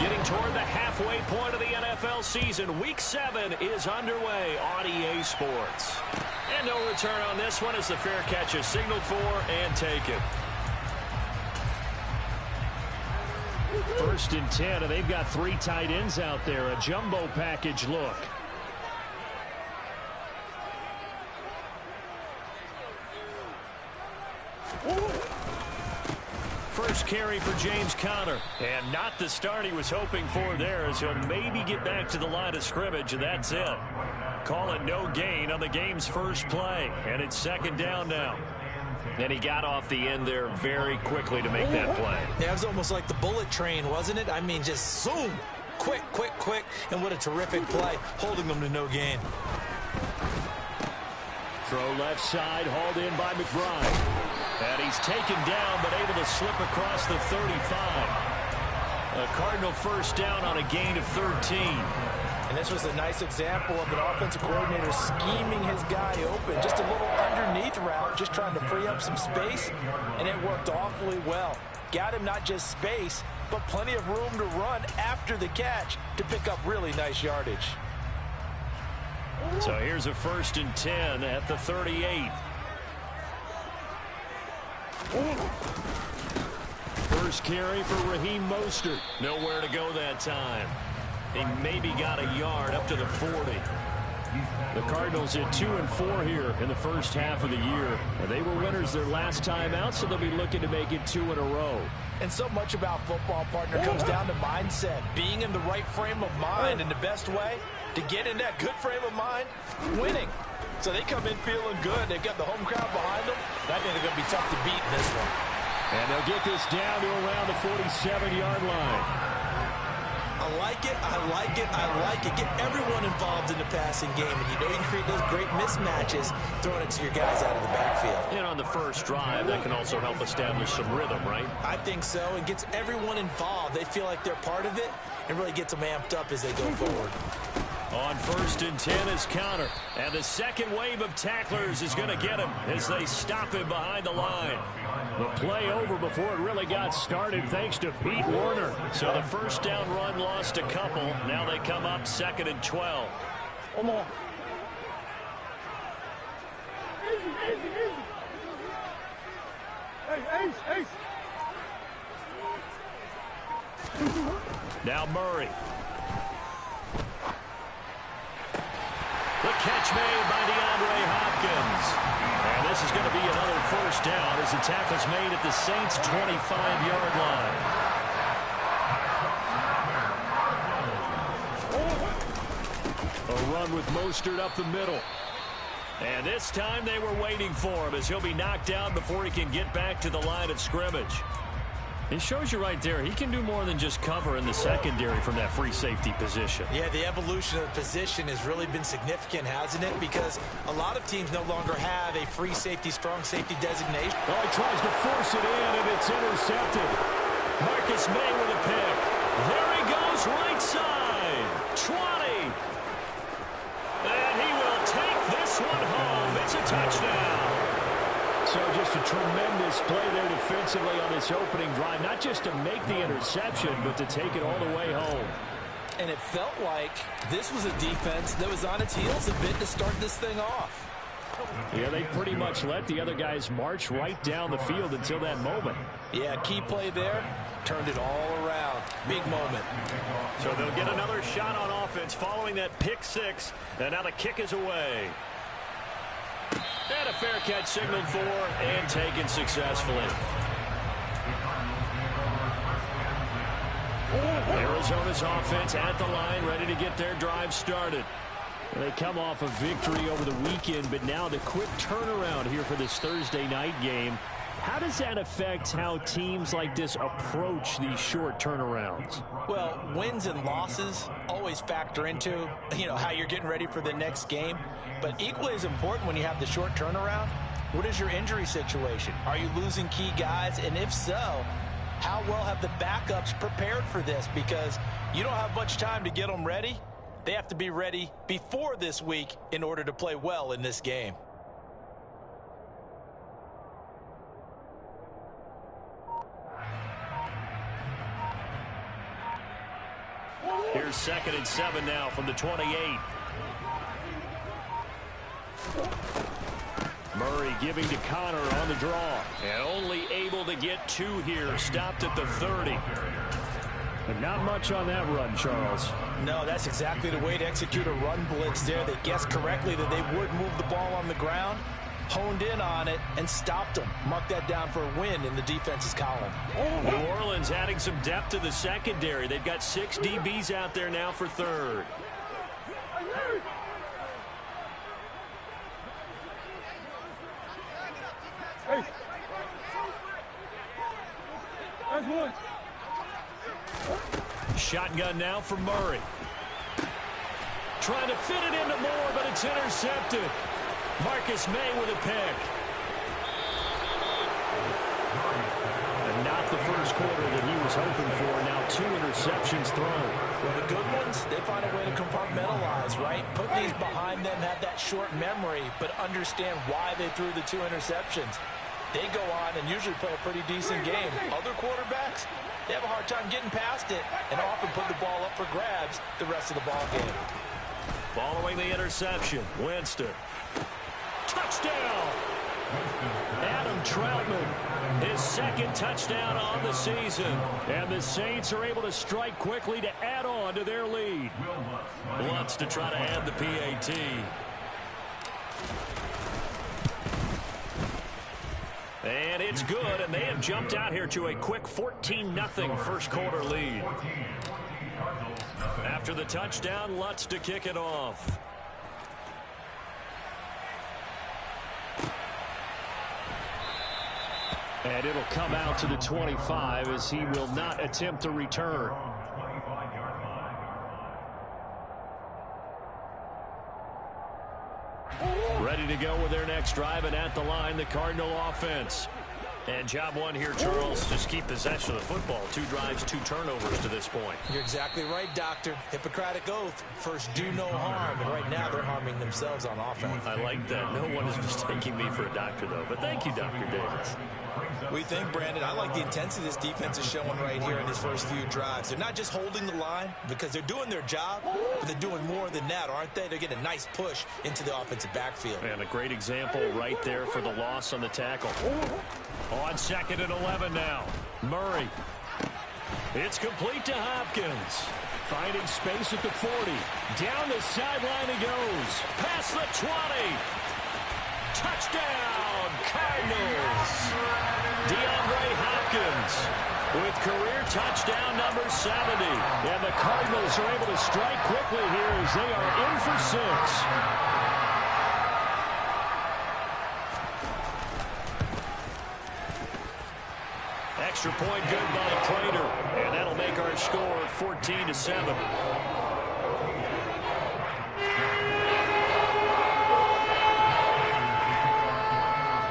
Getting toward the halfway point of the NFL season. Week 7 is underway on EA Sports. And no return on this one as the fair catch is signaled for and taken. 1st and 10, and they've got 3 tight ends out there. A jumbo package look. First carry for James Conner. And not the start he was hoping for there, as he'll maybe get back to the line of scrimmage, and that's it. Call it no gain on the game's first play. And it's 2nd down now. And he got off the end there very quickly to make that play. Yeah, it was almost like the bullet train, wasn't it? I mean, just zoom. Quick, quick, quick. And what a terrific play, holding them to no gain. Throw left side, hauled in by McBride. And he's taken down, but able to slip across the 35. A Cardinal first down on a gain of 13. And this was a nice example of an offensive coordinator scheming his guy open. Just a little underneath route, just trying to free up some space, and it worked awfully well. Got him not just space, but plenty of room to run after the catch to pick up really nice yardage. So here's a 1st and 10 at the 38. First carry for Raheem Mostert. Nowhere to go that time. He maybe got a yard up to the 40. The Cardinals at 2-4 here in the first half of the year. And they were winners their last time out, so they'll be looking to make it 2 in a row. And so much about football, partner, comes down to mindset. Being in the right frame of mind, and the best way to get in that good frame of mind, winning. So they come in feeling good. They've got the home crowd behind them. I think they're going to be tough to beat in this one. And they'll get this down to around the 47-yard line. I like it, I like it, I like it. Get everyone involved in the passing game. And you know you can create those great mismatches throwing it to your guys out of the backfield. And on the first drive, that can also help establish some rhythm, right? I think so. And gets everyone involved. They feel like they're part of it and really gets them amped up as they go forward. On 1st and 10 is Conner. And the second wave of tacklers is going to get him as they stop him behind the line. The play over before it really got started thanks to Pete Werner. So the first down run lost a couple. Now they come up 2nd and 12. One more. Ace. Now Murray. The catch made by DeAndre Hopkins. And this is going to be another first down as the tackle's made at the Saints' 25-yard line. A run with Mostert up the middle. And this time they were waiting for him as he'll be knocked down before he can get back to the line of scrimmage. It shows you right there, he can do more than just cover in the secondary from that free safety position. Yeah, the evolution of the position has really been significant, hasn't it? Because a lot of teams no longer have a free safety, strong safety designation. Oh, he tries to force it in, and it's intercepted. Marcus May with a pick. There he goes, right side. 20. And he will take this one home. It's a touchdown. So just a tremendous play there defensively on this opening drive. Not just to make the interception, but to take it all the way home. And it felt like this was a defense that was on its heels a bit to start this thing off. Yeah, they pretty much let the other guys march right down the field until that moment. Yeah, key play there. Turned it all around. Big moment. So they'll get another shot on offense following that pick six. And now the kick is away. And a fair catch signaled for and taken successfully. Arizona's offense at the line, ready to get their drive started. They come off a victory over the weekend, but now the quick turnaround here for this Thursday night game. How does that affect how teams like this approach these short turnarounds? Well, wins and losses always factor into, how you're getting ready for the next game. But equally as important when you have the short turnaround, what is your injury situation? Are you losing key guys? And if so, how well have the backups prepared for this? Because you don't have much time to get them ready. They have to be ready before this week in order to play well in this game. Here's 2nd and 7 now from the 28. Murray giving to Connor on the draw. And only able to get 2 here. Stopped at the 30. But not much on that run, Charles. No, that's exactly the way to execute a run blitz there. They guessed correctly that they would move the ball on the ground, honed in on it, and stopped them. Mark that down for a win in the defense's column. New Orleans adding some depth to the secondary. They've got 6 DBs out there now for 3rd. Shotgun now for Murray. Trying to fit it into Moore, but it's intercepted. Marcus May with a pick. And not the first quarter that he was hoping for. Now 2 interceptions thrown. Well, the good ones, they find a way to compartmentalize, right? Put these behind them, have that short memory, but understand why they threw the 2 interceptions. They go on and usually play a pretty decent game. Other quarterbacks, they have a hard time getting past it and often put the ball up for grabs the rest of the ball game. Following the interception, Winston. Touchdown! Adam Troutman, his 2nd touchdown on the season. And the Saints are able to strike quickly to add on to their lead. Lutz to try to add the PAT. And it's good, and they have jumped out here to a quick 14-0 first quarter lead. After the touchdown, Lutz to kick it off. And it'll come out to the 25 as he will not attempt to return. Ready to go with their next drive, and at the line, the Cardinal offense. And job 1 here, Charles, just keep possession of the football. 2 drives, 2 turnovers to this point. You're exactly right, Doctor. Hippocratic oath. First, do no harm. And right now, they're harming themselves on offense. I like that. No one is mistaking me for a doctor, though. But thank you, Dr. Davis. We think, Brandon, I like the intensity this defense is showing right here in these first few drives. They're not just holding the line because they're doing their job, but they're doing more than that, aren't they? They're getting a nice push into the offensive backfield. And a great example right there for the loss on the tackle. On 2nd and 11 now. Murray. It's complete to Hopkins. Finding space at the 40. Down the sideline he goes. Past the 20. Touchdown, Cardinals. DeAndre Hopkins with career touchdown number 70. And the Cardinals are able to strike quickly here as they are in for 6. Extra point good by Prater, and that'll make our score 14-7.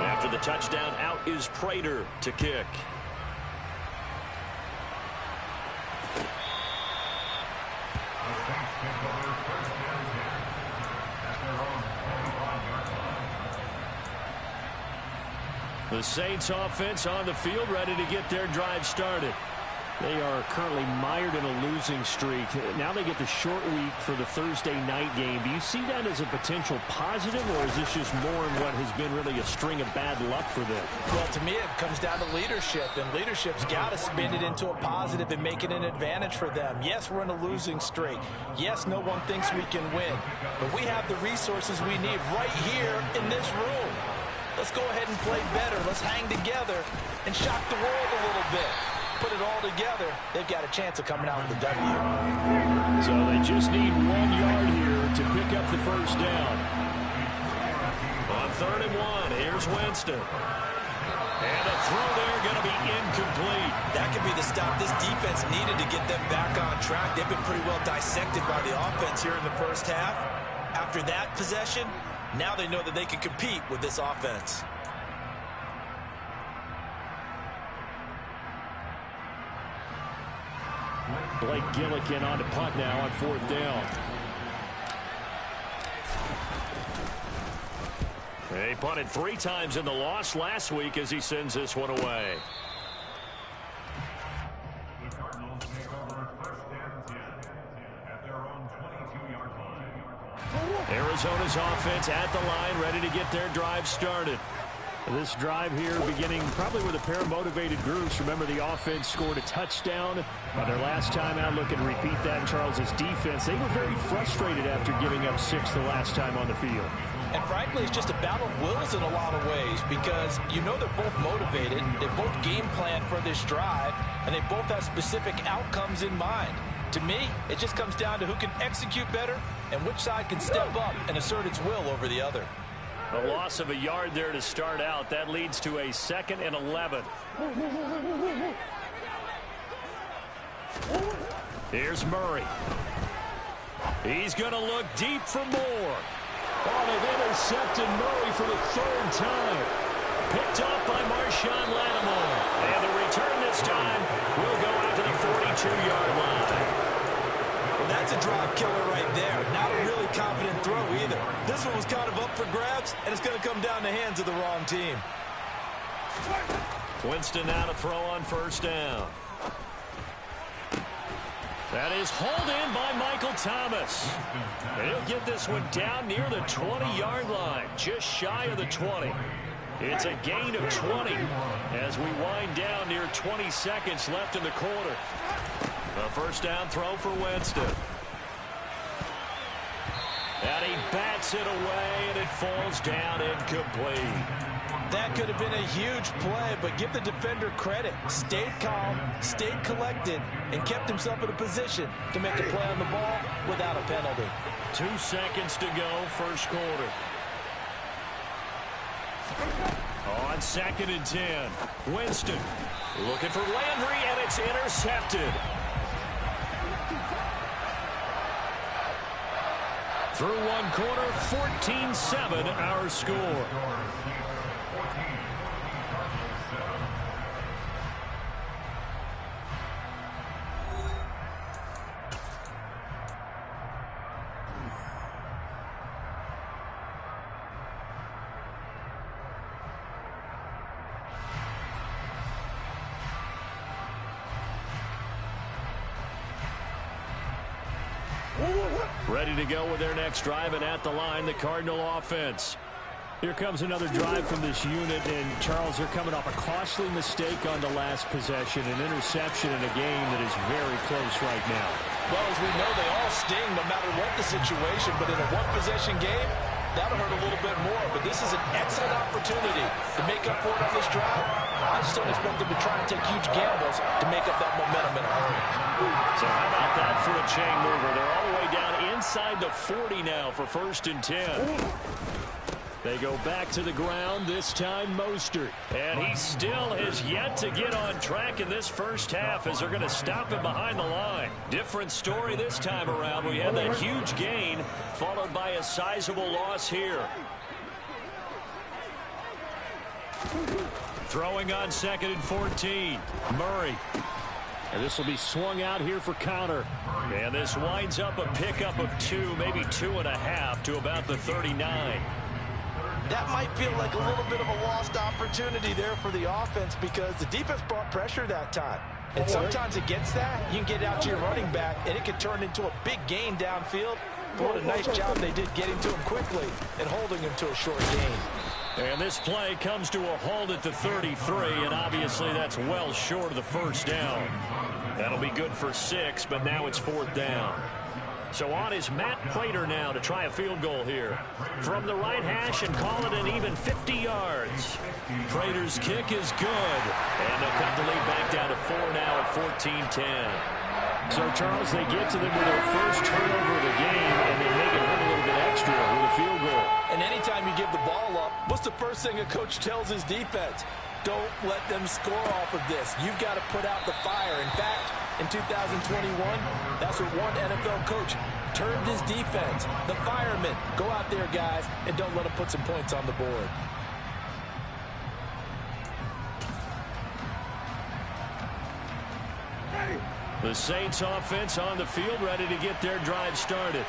After the touchdown, out is Prater to kick. The Saints offense on the field, ready to get their drive started. They are currently mired in a losing streak. Now they get the short week for the Thursday night game. Do you see that as a potential positive, or is this just more in what has been really a string of bad luck for them? Well, to me, it comes down to leadership, and leadership's got to spin it into a positive and make it an advantage for them. Yes, we're in a losing streak. Yes, no one thinks we can win, but we have the resources we need right here in this room. Let's go ahead and play better. Let's hang together and shock the world a little bit. Put it all together, they've got a chance of coming out with a W. So they just need 1 yard here to pick up the first down. On 3rd and 1, here's Winston. And a throw there going to be incomplete. That could be the stop this defense needed to get them back on track. They've been pretty well dissected by the offense here in the first half. After that possession, now they know that they can compete with this offense. Blake Gillikin on to punt now on 4th down. He punted 3 times in the loss last week as he sends this one away. Arizona's offense at the line, ready to get their drive started. This drive here beginning probably with a pair of motivated groups. Remember, the offense scored a touchdown on their last time out. Looking to repeat that in Charles's defense. They were very frustrated after giving up 6 the last time on the field. And frankly, it's just a battle of wills in a lot of ways because you know they're both motivated. They both game plan for this drive, and they both have specific outcomes in mind. To me, it just comes down to who can execute better and which side can step up and assert its will over the other. A loss of a yard there to start out. That leads to a 2nd and 11. Here's Murray. He's going to look deep for more. Oh, they've intercepted Murray for the 3rd time. Picked up by Marshawn Lattimore. And the return this time will go out to the 42-yard line. Well, that's a drive killer right there. Not a really confident throw either. This one was kind of up for grabs, and it's going to come down the hands of the wrong team. Winston now to throw on 1st down. That is hauled in by Michael Thomas. And he'll get this one down near the 20-yard line, just shy of the 20. It's a gain of 20 as we wind down near 20 seconds left in the quarter. A 1st down throw for Winston. And he bats it away, and it falls down incomplete. That could have been a huge play, but give the defender credit. Stayed calm, stayed collected, and kept himself in a position to make a play on the ball without a penalty. 2 seconds to go, 1st quarter. On 2nd and 10, Winston looking for Landry, and it's intercepted. Through 1 quarter, 14-7 our score. Ready to go with their next drive, and at the line, the Cardinal offense. Here comes another drive from this unit, and Charles, they're coming off a costly mistake on the last possession, an interception in a game that is very close right now. Well, as we know, they all sting no matter what the situation, but in a one-possession game, that'll hurt a little bit more. But this is an excellent opportunity to make up for it on this drive. I just don't expect them to try and take huge gambles to make up that momentum in a hurry. So how about that for a chain mover? They're all the way down inside the 40 now for 1st and 10. They go back to the ground, this time Mostert. And he still has yet to get on track in this 1st half as they're going to stop him behind the line. Different story this time around. We had that huge gain followed by a sizable loss here. Throwing on 2nd and 14. Murray. And this will be swung out here for counter. And this winds up a pickup of 2, maybe 2.5 to about the 39. That might feel like a little bit of a lost opportunity there for the offense because the defense brought pressure that time. And sometimes against that, you can get out to your running back, and it can turn into a big gain downfield. But what a nice job they did getting to him quickly and holding him to a short gain. And this play comes to a halt at the 33, and obviously that's well short of the 1st down. That'll be good for 6, but now it's 4th down. So on is Matt Prater now to try a field goal here. From the right hash and call it an even 50 yards. Prater's kick is good. And they'll cut the lead back down to 4 now at 14-10. So, Charles, they get to them with their 1st turnover of the game, and they make it hurt a little bit extra with a field goal. And anytime you give the ball up, what's the first thing a coach tells his defense? Don't let them score off of this. You've got to put out the fire. In fact, in 2021, that's what one NFL coach termed his defense. The firemen. Go out there, guys, and don't let them put some points on the board. The Saints offense on the field, ready to get their drive started.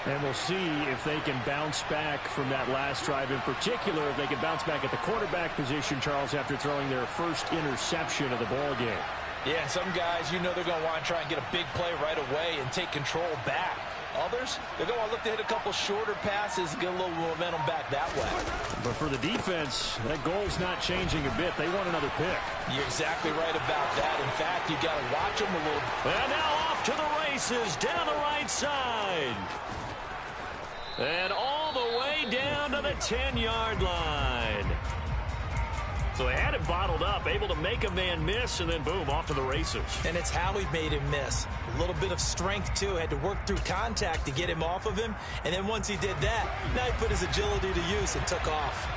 And we'll see if they can bounce back from that last drive in particular, if they can bounce back at the quarterback position, Charles, after throwing their 1st interception of the ball game. Yeah, some guys, you know they're going to want to try and get a big play right away and take control back. Others, they're going to look to hit a couple shorter passes, get a little momentum back that way. But for the defense, that goal's not changing a bit. They want another pick. You're exactly right about that. In fact, you got to watch them a little. And now off to the races down the right side. And all the way down to the 10-yard line. So they had it bottled up, able to make a man miss, and then boom, off to the races. And it's how he made him miss. A little bit of strength, too. Had to work through contact to get him off of him. And then once he did that, now he put his agility to use and took off.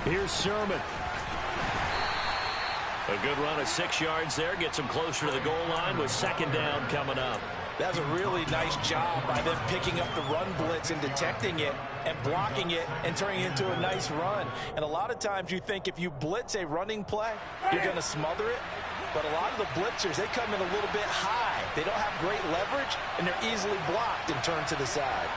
Here's Sermon. A good run of 6 yards there. Gets him closer to the goal line with second down coming up. That's a really nice job by them picking up the run blitz and detecting it and blocking it and turning it into a nice run. And a lot of times you think if you blitz a running play, you're going to smother it. But a lot of the blitzers, they come in a little bit high. They don't have great leverage, and they're easily blocked and turned to the side.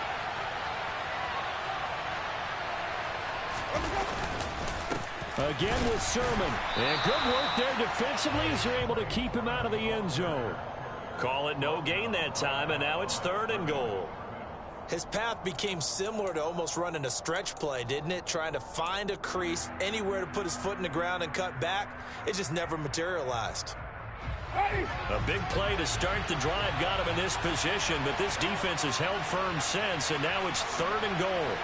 Again with Sermon. And good work there defensively as they're able to keep him out of the end zone. Call it no gain that time, and now it's 3rd and goal. His path became similar to almost running a stretch play, didn't it? Trying to find a crease, anywhere to put his foot in the ground and cut back. It just never materialized. A big play to start the drive got him in this position, but this defense has held firm since, and now it's 3rd and goal.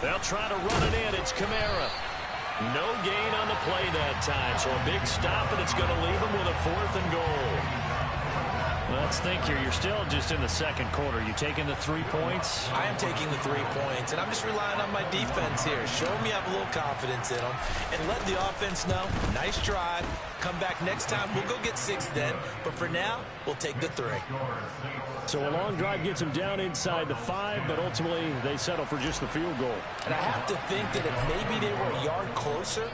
They'll try to run it in. It's Kamara. No gain on the play that time, so a big stop, and it's going to leave them with a 4th and goal. Let's think here. You're still just in the second quarter. You taking the 3 points? I am taking the 3 points, and I'm just relying on my defense here. Show me I have a little confidence in them, and let the offense know, nice drive. Come back next time. We'll go get 6 then, but for now, we'll take the 3. So a long drive gets them down inside the 5, but ultimately they settle for just the field goal. And I have to think that if maybe they were a yard closer,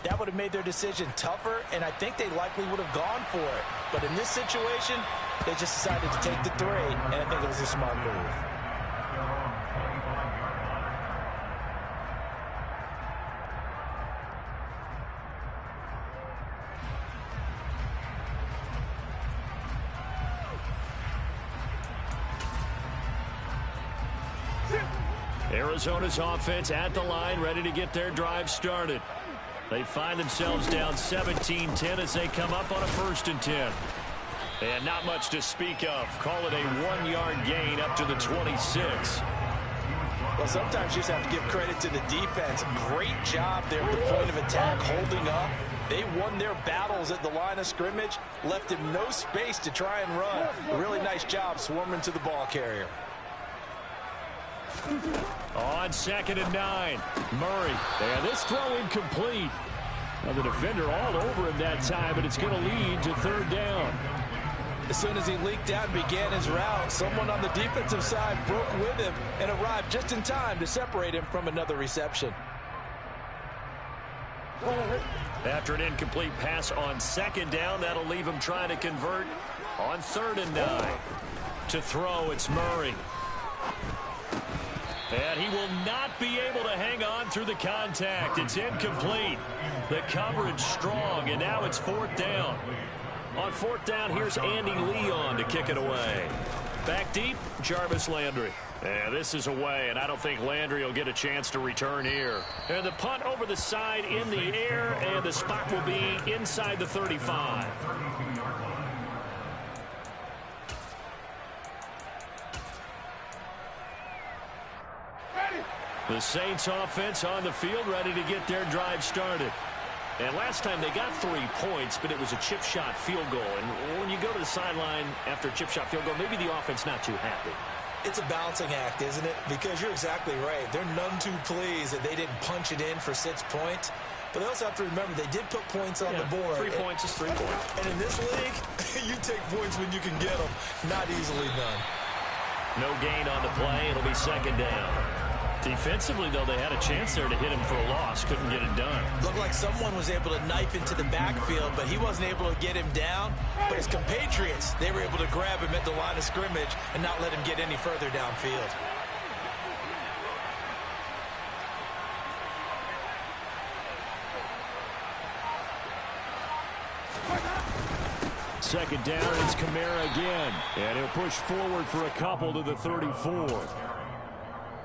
that would have made their decision tougher, and I think they likely would have gone for it. But in this situation, they just decided to take the 3, and I think it was a smart move. Arizona's offense at the line, ready to get their drive started. They find themselves down 17-10 as they come up on a 1st and 10. And not much to speak of. Call it a 1-yard gain up to the 26. Well, sometimes you just have to give credit to the defense. Great job there at the point of attack, holding up. They won their battles at the line of scrimmage, left him no space to try and run. A really nice job swarming to the ball carrier. On 2nd and 9, Murray. And this throw incomplete. Now the defender all over him that time, but it's going to lead to 3rd down. As soon as he leaked out and began his route, someone on the defensive side broke with him and arrived just in time to separate him from another reception. After an incomplete pass on 2nd down, that'll leave him trying to convert on 3rd and 9. To throw, it's Murray. And he will not be able to hang on through the contact. It's incomplete. The coverage strong, and now it's 4th down. On 4th down, here's Andy Leon to kick it away. Back deep, Jarvis Landry. And this is away, and I don't think Landry will get a chance to return here. And the punt over the side in the air, and the spot will be inside the 35. The Saints offense on the field, ready to get their drive started. And last time they got 3 points, but it was a chip shot field goal. And when you go to the sideline after a chip shot field goal, maybe the offense not too happy. It's a balancing act, isn't it? Because you're exactly right. They're none too pleased that they didn't punch it in for 6 points. But they also have to remember they did put points on the board. 3 points is 3 points. And in this league, you take points when you can get them. Not easily done. No gain on the play. It'll be 2nd down. Defensively, though, they had a chance there to hit him for a loss. Couldn't get it done. Looked like someone was able to knife into the backfield, but he wasn't able to get him down. But his compatriots, they were able to grab him at the line of scrimmage and not let him get any further downfield. Second down, it's Kamara again. And he'll push forward for a couple to the 34.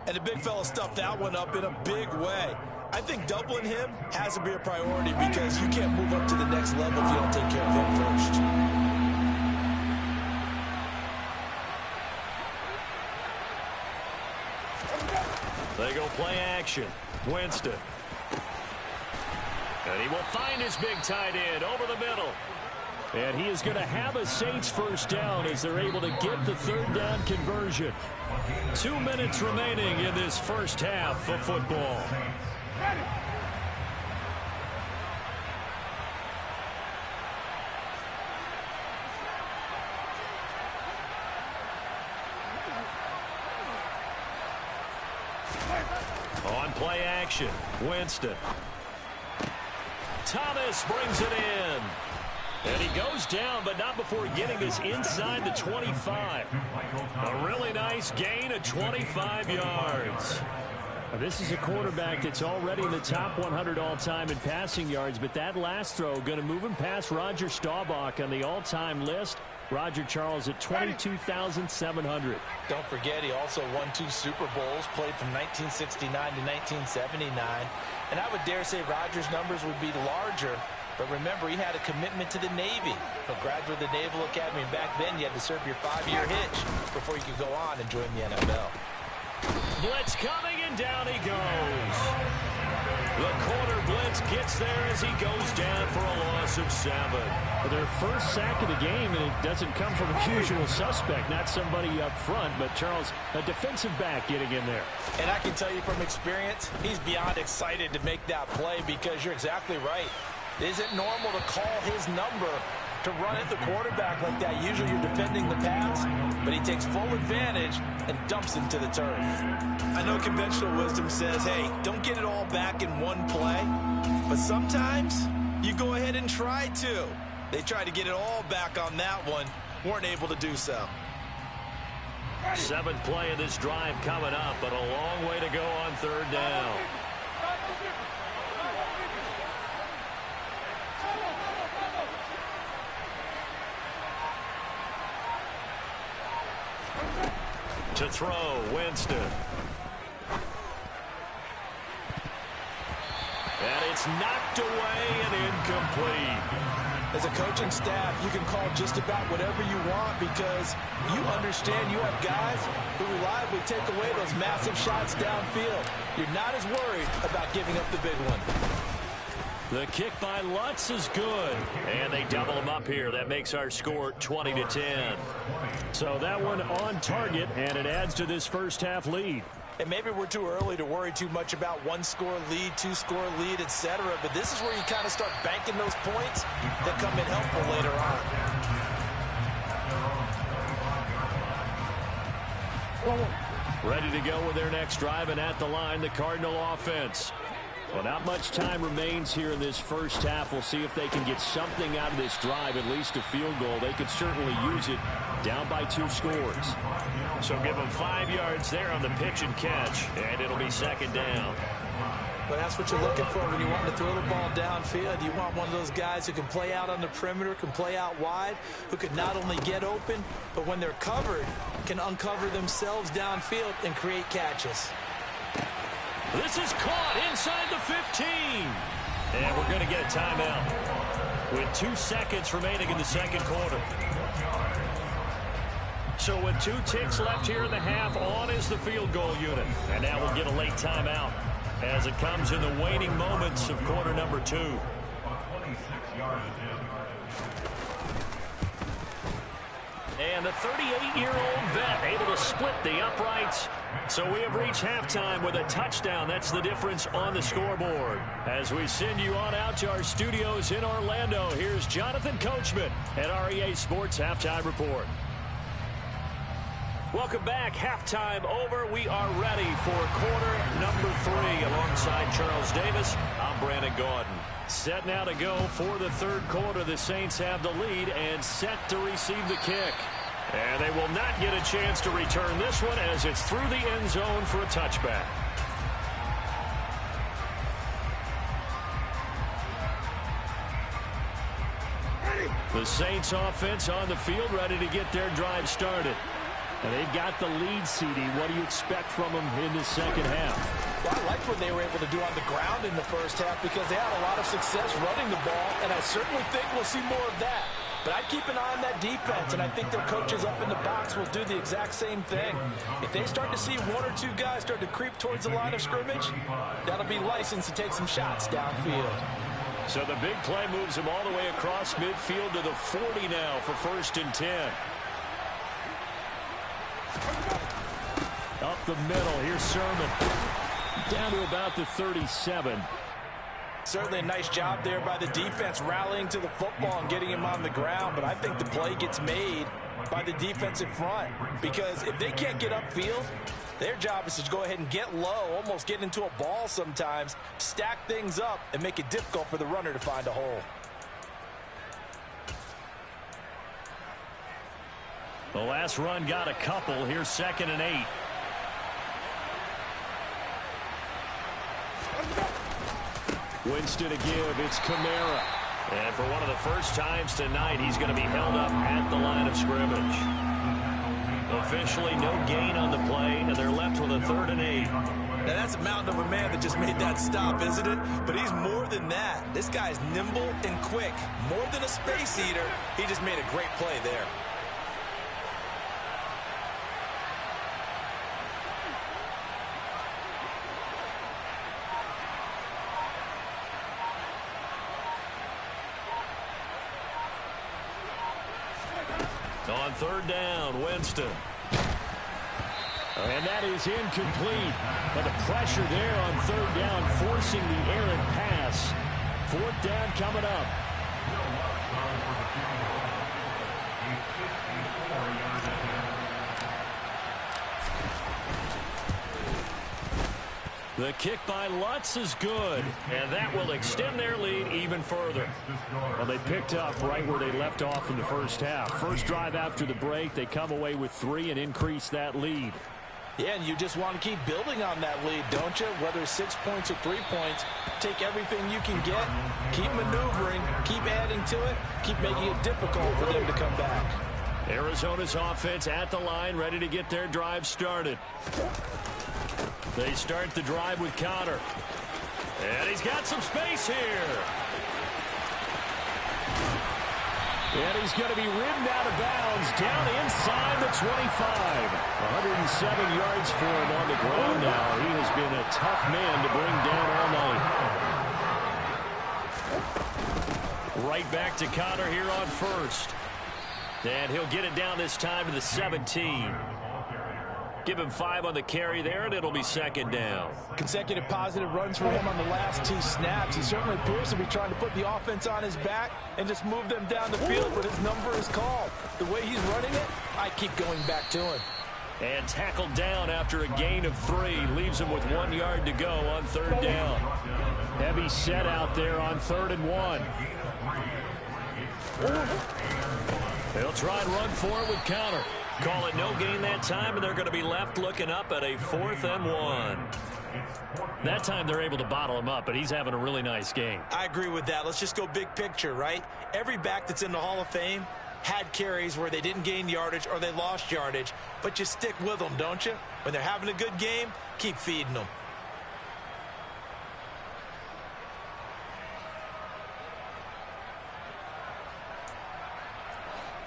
And the big fella stuffed that one up in a big way. I think doubling him has to be a priority because you can't move up to the next level if you don't take care of him first. They go play action. Winston. And he will find his big tight end over the middle. And he is going to have a Saints first down as they're able to get the third down conversion. 2 minutes remaining in this first half of football. On play action, Winston. Thomas brings it in. And he goes down, but not before getting this inside the 25. A really nice gain of 25 yards. This is a quarterback that's already in the top 100 all-time in passing yards, but that last throw going to move him past Roger Staubach on the all-time list. Roger Charles at 22,700. Don't forget, he also won 2 Super Bowls, played from 1969 to 1979. And I would dare say Roger's numbers would be larger. But remember, he had a commitment to the Navy. A graduate of the Naval Academy. And back then, you had to serve your 5-year hitch before you could go on and join the NFL. Blitz coming, and down he goes. The corner blitz gets there as he goes down for a loss of 7. Their first sack of the game, and it doesn't come from a usual suspect, not somebody up front, but Charles, a defensive back getting in there. And I can tell you from experience, he's beyond excited to make that play because you're exactly right. It isn't normal to call his number to run at the quarterback like that. Usually you're defending the pass, but he takes full advantage and dumps him to the turf. I know conventional wisdom says, hey, don't get it all back in one play. But sometimes you go ahead and try to. They tried to get it all back on that one. Weren't able to do so. 7th play of this drive coming up, but a long way to go on third down. To throw, Winston. And it's knocked away and incomplete. As a coaching staff, you can call just about whatever you want because you understand you have guys who reliably take away those massive shots downfield. You're not as worried about giving up the big one. The kick by Lutz is good. And they double him up here. That makes our score 20-10. So that one on target, and it adds to this first half lead. And maybe we're too early to worry too much about 1-score lead, 2-score lead, etc. But this is where you kind of start banking those points that come in helpful later on. Ready to go with their next drive, and at the line, the Cardinal offense. Well, not much time remains here in this first half. We'll see if they can get something out of this drive, at least a field goal. They could certainly use it down by 2 scores. So give them 5 yards there on the pitch and catch, and it'll be second down. But that's what you're looking for when you want to throw the ball downfield. You want one of those guys who can play out on the perimeter, can play out wide, who can not only get open, but when they're covered, can uncover themselves downfield and create catches. This is caught inside the 15. And we're going to get a timeout with 2 seconds remaining in the second quarter. So with 2 ticks left here in the half, on is the field goal unit. And now we'll get a late timeout as it comes in the waning moments of quarter number 2. And the 38-year-old vet able to split the uprights. So we have reached halftime with a touchdown. That's the difference on the scoreboard. As we send you on out to our studios in Orlando, here's Jonathan Coachman at REA Sports Halftime Report. Welcome back. Halftime over. We are ready for quarter number 3. Alongside Charles Davis, I'm Brandon Gaudin. Set now to go for the third quarter. The Saints have the lead and set to receive the kick. And they will not get a chance to return this one as it's through the end zone for a touchback. The Saints offense on the field ready to get their drive started. And they've got the lead, CD. What do you expect from them in the second half? Well, I liked what they were able to do on the ground in the first half because they had a lot of success running the ball, and I certainly think we'll see more of that. But I'd keep an eye on that defense, and I think their coaches up in the box will do the exact same thing. If they start to see one or two guys start to creep towards the line of scrimmage, that'll be license to take some shots downfield. So the big play moves him all the way across midfield to the 40 now for 1st and 10. Up the middle, here's Sermon. Down to about the 37. Certainly a nice job there by the defense rallying to the football and getting him on the ground, but I think the play gets made by the defensive front because if they can't get upfield, their job is to go ahead and get low, almost get into a ball sometimes, stack things up, and make it difficult for the runner to find a hole. The last run got a couple. Here's 2nd and 8. Winston to give. It's Kamara. And for one of the first times tonight, he's going to be held up at the line of scrimmage. Officially no gain on the play, and they're left with a 3rd and 8. Now that's a mountain of a man that just made that stop, isn't it? But he's more than that. This guy's nimble and quick. More than a space eater, he just made a great play there. On 3rd down, Winston. And that is incomplete. But the pressure there on 3rd down, forcing the errant pass. 4th down coming up. The kick by Lutz is good, and that will extend their lead even further. Well, they picked up right where they left off in the first half. First drive after the break, they come away with 3 and increase that lead. Yeah, and you just want to keep building on that lead, don't you? Whether 6 points or 3 points, take everything you can get, keep maneuvering, keep adding to it, keep making it difficult for them to come back. Arizona's offense at the line, ready to get their drive started. They start the drive with Cotter. And he's got some space here. And he's going to be ridden out of bounds down inside the 25. 107 yards for him on the ground now. He has been a tough man to bring down all night. Right back to Cotter here on 1st. And he'll get it down this time to the 17. Give him 5 on the carry there, and it'll be 2nd down. Consecutive positive runs for him on the last 2 snaps. He certainly appears to be trying to put the offense on his back and just move them down the field, but his number is called. The way he's running it, I keep going back to him. And tackled down after a gain of 3. Leaves him with 1 yard to go on 3rd down. Heavy set out there on 3rd and 1. They'll try and run for it with Cotter. Call it no gain that time, and they're going to be left looking up at a 4th and 1. That time they're able to bottle him up, but he's having a really nice game. I agree with that. Let's just go big picture, right? Every back that's in the Hall of Fame had carries where they didn't gain yardage or they lost yardage, but you stick with them, don't you? When they're having a good game, keep feeding them.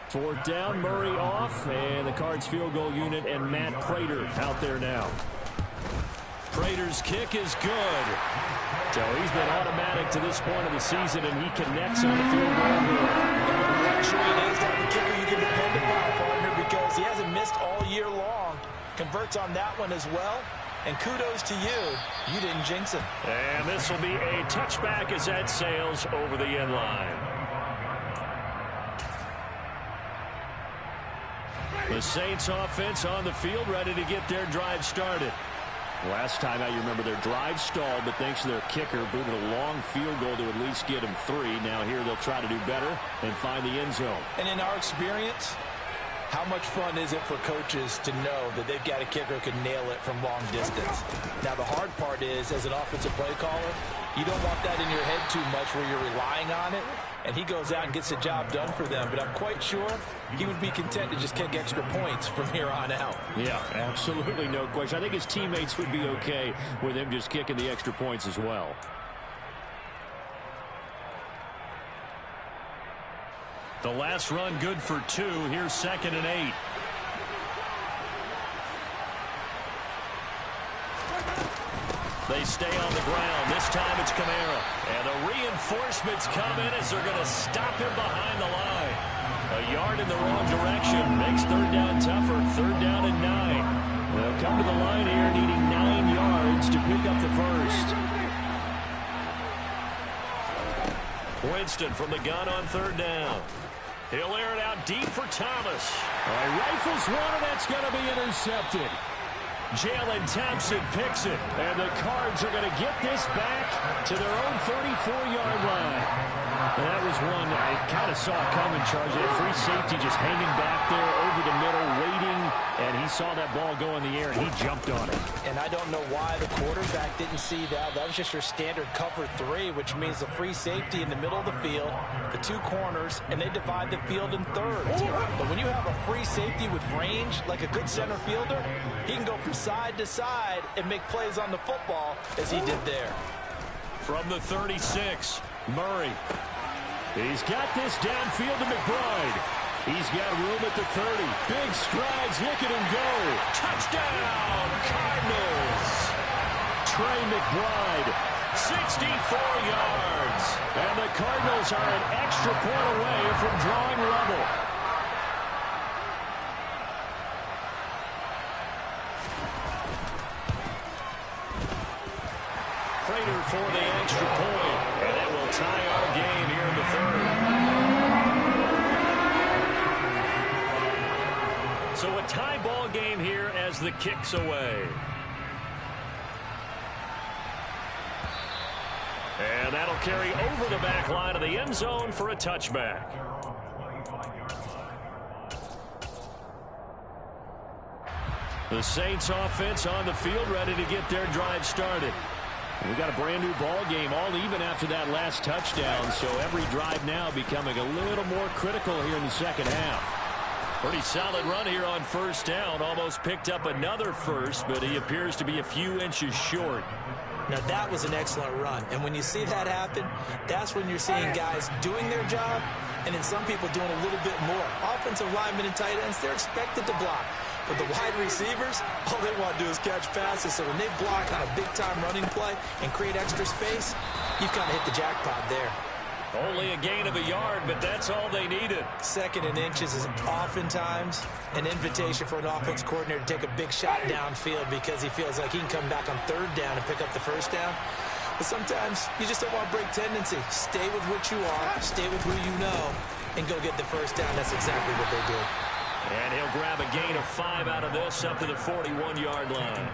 Fourth down, Murray off, and the Cards field goal unit and Matt Prater out there now. Prater's kick is good. So he's been automatic to this point of the season, and he connects on the field goal. Luxury it is to have a kicker you can depend upon, partner, because he hasn't missed all year long. Converts on that one as well. And kudos to you. You didn't jinx it. And this will be a touchback as that sails over the end line. The Saints offense on the field, ready to get their drive started. Last time out, you remember their drive stalled, but thanks to their kicker, booted a long field goal to at least get them 3. Now here they'll try to do better and find the end zone. And in our experience, how much fun is it for coaches to know that they've got a kicker who can nail it from long distance? Now, the hard part is, as an offensive play caller, you don't want that in your head too much where you're relying on it, and he goes out and gets the job done for them. But I'm quite sure he would be content to just kick extra points from here on out. Yeah, absolutely no question. I think his teammates would be okay with him just kicking the extra points as well. The last run good for 2. Here's 2nd and 8. They stay on the ground. This time it's Kamara. And the reinforcements come in as they're going to stop him behind the line. A yard in the wrong direction. Makes 3rd down tougher. 3rd down and 9. They'll come to the line here needing 9 yards to pick up the first. Winston from the gun on 3rd down. He'll air it out deep for Thomas. Rifles one, and that's going to be intercepted. Jalen Thompson picks it. And the Cards are going to get this back to their own 34-yard line. And that was one I kind of saw coming, Charge. That free safety just hanging back there over the middle, waiting, and he saw that ball go in the air, and he jumped on it. And I don't know why the quarterback didn't see that. That was just your standard cover 3, which means the free safety in the middle of the field, the 2 corners, and they divide the field in thirds. But when you have a free safety with range, like a good center fielder, he can go from side to side and make plays on the football as he did there. From the 36, Murray. He's got this downfield to McBride. He's got room at the 30. Big strides. Look at him go. Touchdown, Cardinals. Trey McBride. 64 yards. And the Cardinals are an extra point away from drawing level. Prater for the extra point. And it will tie our game here in the 3rd. So a tie ball game here as the kick's away. And that'll carry over the back line of the end zone for a touchback. The Saints offense on the field ready to get their drive started. We got a brand new ball game, all even after that last touchdown. So every drive now becoming a little more critical here in the second half. Pretty solid run here on 1st down. Almost picked up another first, but he appears to be a few inches short. Now, that was an excellent run. And when you see that happen, that's when you're seeing guys doing their job and then some people doing a little bit more. Offensive linemen and tight ends, they're expected to block. But the wide receivers, all they want to do is catch passes. So when they block on a big-time running play and create extra space, you've kind of hit the jackpot there. Only a gain of a yard, but that's all they needed. 2nd and inches is oftentimes an invitation for an offense coordinator to take a big shot downfield because he feels like he can come back on 3rd down and pick up the 1st down. But sometimes you just don't want to break tendency. Stay with what you are, stay with who you know, and go get the 1st down. That's exactly what they did. And he'll grab a gain of 5 out of this up to the 41-yard line.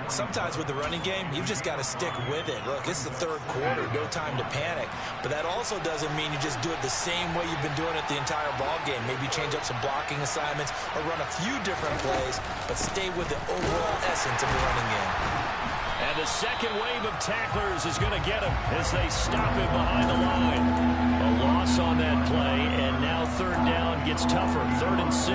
Sometimes with the running game, you've just got to stick with it. Look, it's the 3rd quarter, no time to panic. But that also doesn't mean you just do it the same way you've been doing it the entire ball game. Maybe change up some blocking assignments or run a few different plays, but stay with the overall essence of the running game. And the second wave of tacklers is going to get him as they stop him behind the line. A loss on that play, and now 3rd down gets tougher. 3rd and 6.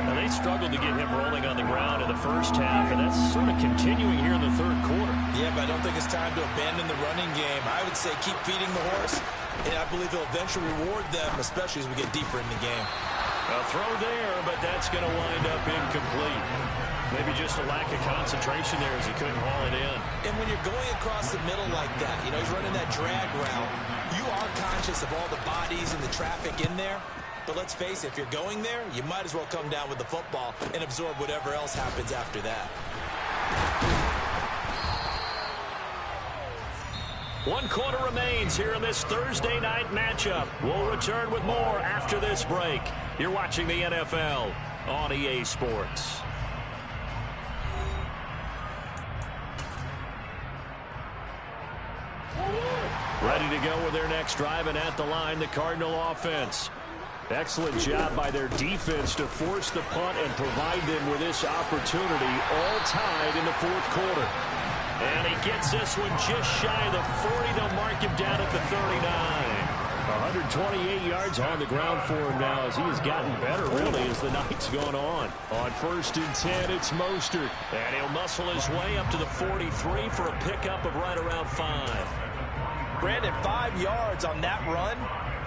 Now, they struggled to get him rolling on the ground in the first half, and that's sort of continuing here in the 3rd quarter. Yeah, but I don't think it's time to abandon the running game. I would say keep feeding the horse, and I believe he'll eventually reward them, especially as we get deeper in the game. A throw there, but that's going to wind up incomplete. Maybe just a lack of concentration there as he couldn't haul it in. And when you're going across the middle like that, you know, he's running that drag route, you are conscious of all the bodies and the traffic in there. But let's face it, if you're going there, you might as well come down with the football and absorb whatever else happens after that. 1 quarter remains here in this Thursday night matchup. We'll return with more after this break. You're watching the NFL on EA Sports. Ready to go with their next drive, and at the line, the Cardinal offense. Excellent job by their defense to force the punt and provide them with this opportunity, all tied in the fourth quarter. And he gets this one just shy of the 40. They'll mark him down at the 39. 128 yards on the ground for him now as he has gotten better, really, as the night's gone on. On 1st and 10, it's Mostert. And he'll muscle his way up to the 43 for a pickup of right around 5. Brandon, 5 yards on that run.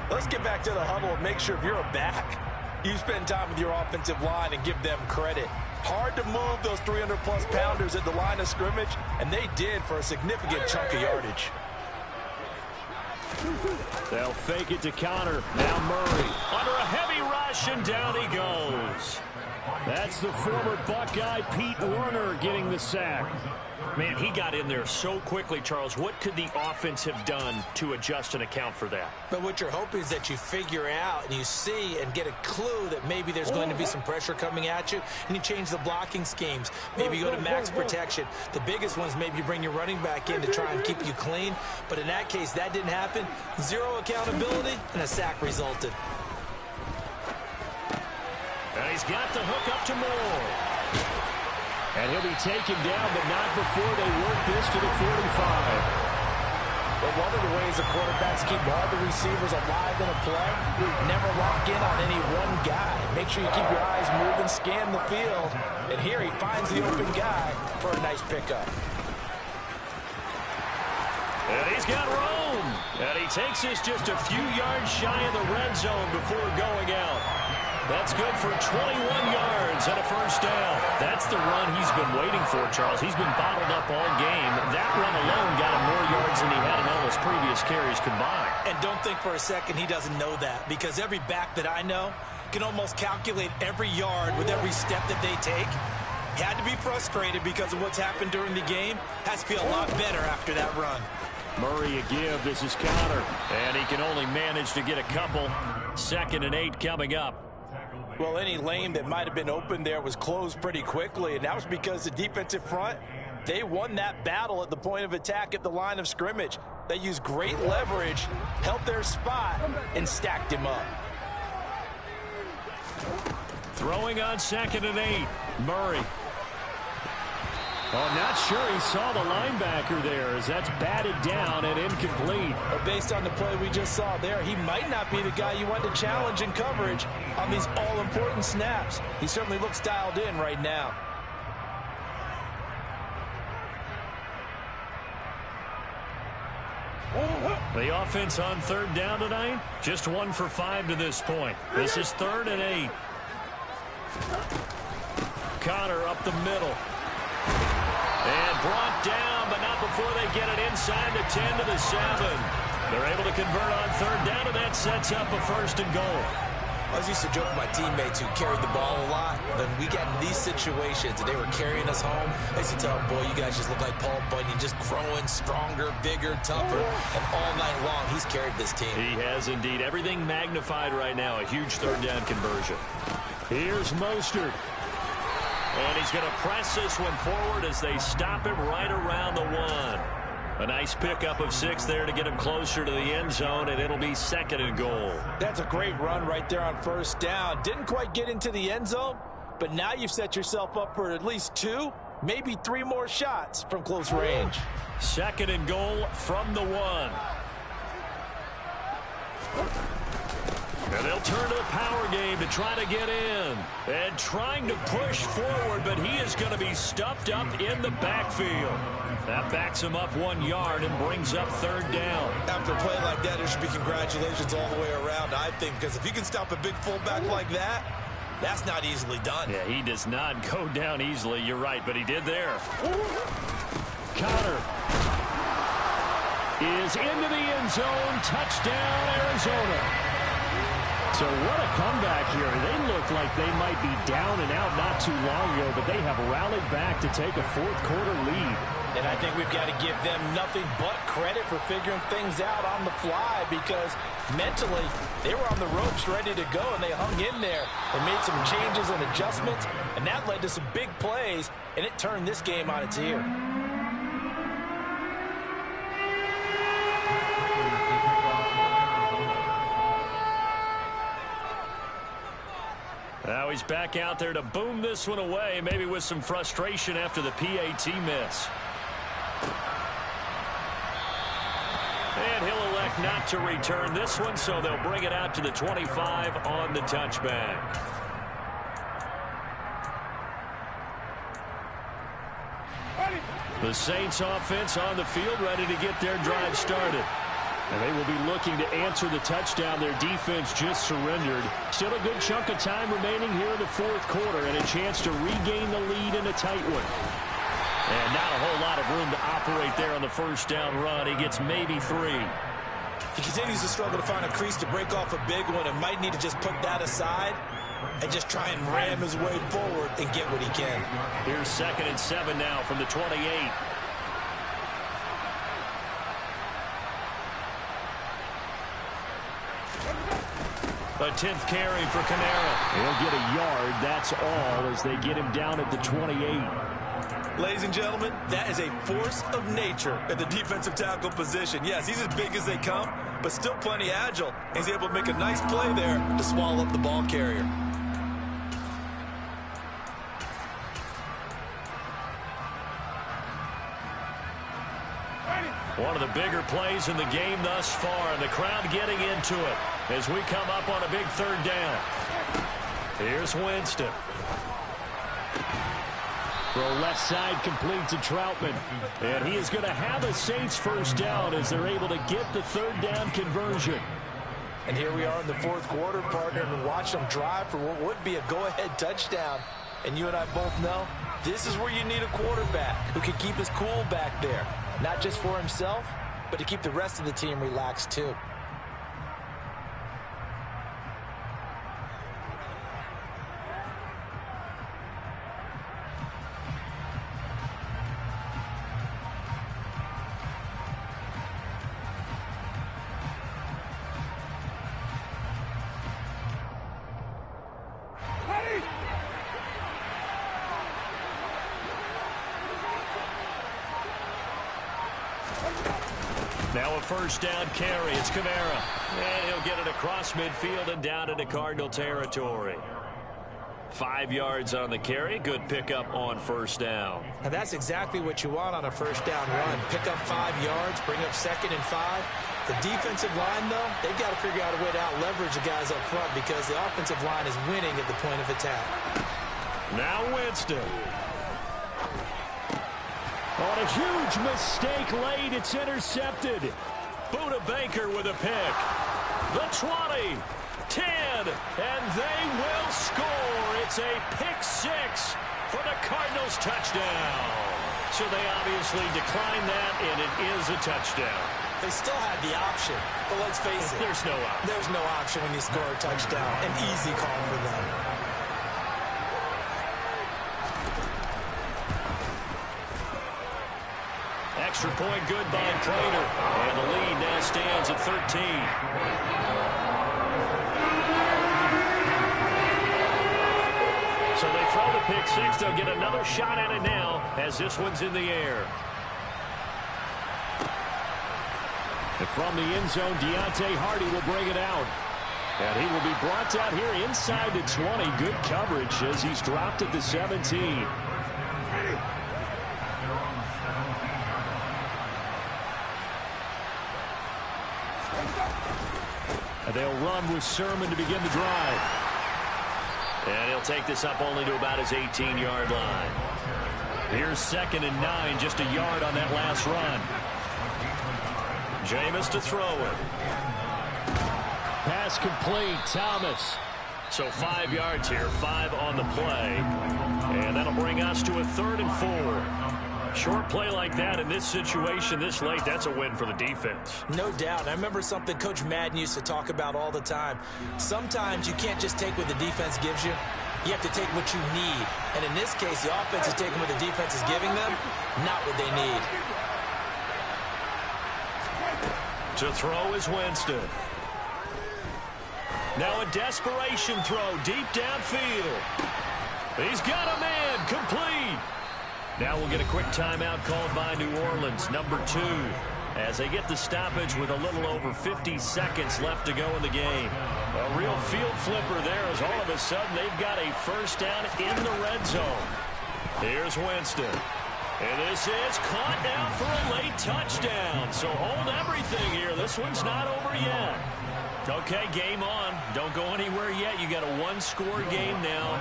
Let's get back to the huddle and make sure if you're a back, you spend time with your offensive line and give them credit. Hard to move those 300-plus pounders at the line of scrimmage, and they did for a significant chunk of yardage. They'll fake it to Connor. Now Murray under a heavy rush, and down he goes. That's the former Buckeye Pete Werner getting the sack. Man, he got in there so quickly, Charles. What could the offense have done to adjust and account for that? But what you're hoping is that you figure out and you see and get a clue that maybe there's going to be some pressure coming at you, and you change the blocking schemes. Maybe you go to max protection. The biggest one is maybe you bring your running back in to try and keep you clean. But in that case, that didn't happen. Zero accountability, and a sack resulted. And he's got the hook up to Moore. And he'll be taken down, but not before they work this to the 45. But one of the ways the quarterbacks keep all the receivers alive in a play, never lock in on any one guy. Make sure you keep your eyes moving, scan the field. And here he finds the open guy for a nice pickup. And he's got room. And he takes this just a few yards shy of the red zone before going out. That's good for 21 yards and a first down. That's the run he's been waiting for, Charles. He's been bottled up all game. That run alone got him more yards than he had in all his previous carries combined. And don't think for a second he doesn't know that, because every back that I know can almost calculate every yard with every step that they take. Had to be frustrated because of what's happened during the game. Has to feel a lot better after that run. Murray a give. This is Connor. And he can only manage to get a couple. 2nd and 8 coming up. Well, any lane that might have been open there was closed pretty quickly, and that was because the defensive front, they won that battle at the point of attack at the line of scrimmage. They used great leverage, held their spot, and stacked him up. Throwing on 2nd and 8. Murray. Oh, not sure he saw the linebacker there as that's batted down and incomplete. But based on the play we just saw there, he might not be the guy you want to challenge in coverage on these all-important snaps. He certainly looks dialed in right now. The offense on 3rd down tonight, just 1 for 5 to this point. This is 3rd and 8. Connor up the middle. And brought down, but not before they get it inside the 10 to the 7. They're able to convert on 3rd down, and that sets up a 1st and goal. I was used to joke with my teammates who carried the ball a lot. When we got in these situations and they were carrying us home, I used to tell them, boy, you guys just look like Paul Bunyan, just growing stronger, bigger, tougher. And all night long, he's carried this team. He has indeed. Everything magnified right now. A huge 3rd down conversion. Here's Mostert. And he's going to press this one forward as they stop him right around the 1. A nice pickup of 6 there to get him closer to the end zone, and it'll be 2nd and goal. That's a great run right there on 1st down. Didn't quite get into the end zone, but now you've set yourself up for at least 2, maybe 3 more shots from close range. 2nd and goal from the 1. And they'll turn to the power game to try to get in. And trying to push forward, but he is going to be stuffed up in the backfield. That backs him up 1 yard and brings up 3rd down. After a play like that, there should be congratulations all the way around, I think, because if you can stop a big fullback like that, that's not easily done. Yeah, he does not go down easily. You're right, but he did there. Connor is into the end zone. Touchdown, Arizona. So what a comeback here. They look like they might be down and out not too long ago, but they have rallied back to take a 4th quarter lead. And I think we've got to give them nothing but credit for figuring things out on the fly, because mentally They were on the ropes ready to go, and they hung in there and made some changes and adjustments, and that led to some big plays, and it turned this game on its ear. Now he's back out there to boom this one away, maybe with some frustration after the PAT miss. And he'll elect not to return this one, so they'll bring it out to the 25 on the touchback. The Saints offense on the field, ready to get their drive started. And they will be looking to answer the touchdown their defense just surrendered. Still a good chunk of time remaining here in the fourth quarter, and a chance to regain the lead in a tight one. And not a whole lot of room to operate there on the first down run. He gets maybe 3. He continues to struggle to find a crease to break off a big one, and might need to just put that aside and just try and ram his way forward and get what he can. Here's 2nd and 7 now from the 28. A 10th carry for Kamara. He'll get a yard, that's all, as they get him down at the 28. Ladies and gentlemen, that is a force of nature at the defensive tackle position. Yes, he's as big as they come, but still plenty agile. He's able to make a nice play there to swallow up the ball carrier. One of the bigger plays in the game thus far, and the crowd getting into it as we come up on a big 3rd down. Here's Winston. Throw left side complete to Troutman. And he is going to have a Saints first down as they're able to get the 3rd down conversion. And here we are in the fourth quarter, partner, and watch them drive for what would be a go-ahead touchdown. And you and I both know this is where you need a quarterback who can keep his cool back there. Not just for himself, but to keep the rest of the team relaxed too. Now a first down carry. It's Kamara. And he'll get it across midfield and down into Cardinal territory. 5 yards on the carry. Good pickup on first down. And that's exactly what you want on a first down run. Pick up 5 yards, bring up 2nd and 5. The defensive line, though, they've got to figure out a way to out-leverage the guys up front because the offensive line is winning at the point of attack. Now Winston. On a huge mistake late, it's intercepted. Buda Baker with a pick. The 20, 10, and they will score. It's a pick 6 for the Cardinals touchdown. So they obviously declined that, and it is a touchdown. They still had the option, but let's face it. There's no option. There's no option when you score a touchdown. An easy call for them. Extra point good by Prater. And the lead now stands at 13. So they throw the pick 6. They'll get another shot at it now as this one's in the air. And from the end zone, Deontay Hardy will bring it out. And he will be brought down here inside the 20. Good coverage as he's dropped at the 17. And they'll run with Sermon to begin the drive. And he'll take this up only to about his 18-yard line. Here's 2nd and 9, just a yard on that last run. Jameis to throw it. Pass complete, Thomas. So 5 yards here, 5 on the play. And that'll bring us to a 3rd and 4. Short play like that in this situation this late, that's a win for the defense. No doubt. I remember something Coach Madden used to talk about all the time. Sometimes you can't just take what the defense gives you. You have to take what you need. And in this case, the offense is taking what the defense is giving them, not what they need. To throw is Winston. Now a desperation throw deep downfield. He's got a man, complete. Now we'll get a quick timeout called by New Orleans, number 2, as they get the stoppage with a little over 50 seconds left to go in the game. A real field flipper there as all of a sudden they've got a first down in the red zone. Here's Winston. And this is caught now for a late touchdown. So hold everything here. This one's not over yet. Okay, game on. Don't go anywhere yet. You got a one-score game now.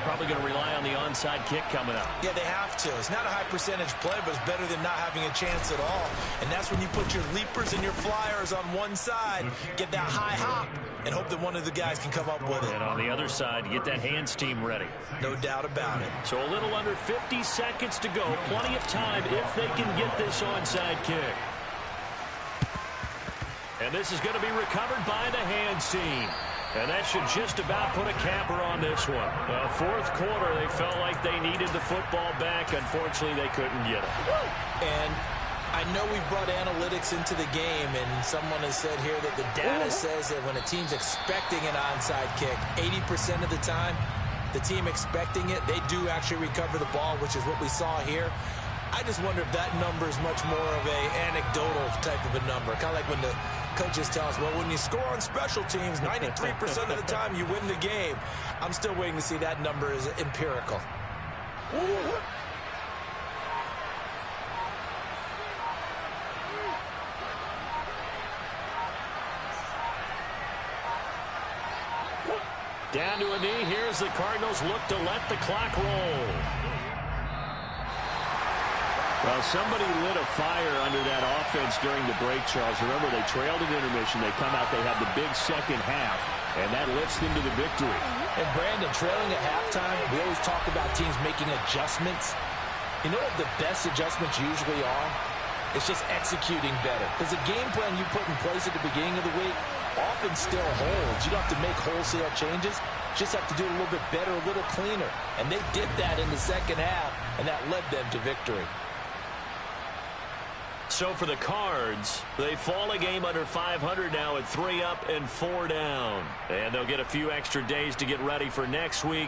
Probably going to rely on the onside kick coming up. Yeah, they have to. It's not a high percentage play, but it's better than not having a chance at all. And that's when you put your leapers and your flyers on one side, get that high hop, and hope that one of the guys can come up with it. And on the other side, get that hands team ready. No doubt about it. So a little under 50 seconds to go. Plenty of time if they can get this onside kick. And this is going to be recovered by the hands team. And that should just about put a capper on this one. Fourth quarter, they felt like they needed the football back. Unfortunately, they couldn't get it. And I know we brought analytics into the game, and someone has said here that the data says that when a team's expecting an onside kick, 80% of the time, the team expecting it, they do actually recover the ball, which is what we saw here. I just wonder if that number is much more of a anecdotal type of a number. Kind of like when the coaches tell us, well, when you score on special teams, 93% of the time you win the game. I'm still waiting to see that number is empirical. Down to a knee. Here's the Cardinals look to let the clock roll. Well, somebody lit a fire under that offense during the break, Charles. Remember, they trailed at intermission. They come out, they have the big second half, and that lifts them to the victory. And, Brandon, trailing at halftime, we always talk about teams making adjustments. You know what the best adjustments usually are? It's just executing better. Because the game plan you put in place at the beginning of the week often still holds. You don't have to make wholesale changes. You just have to do it a little bit better, a little cleaner. And they did that in the second half, and that led them to victory. So for the Cards, they fall a game under 500 now at 3 up and 4 down. And they'll get a few extra days to get ready for next week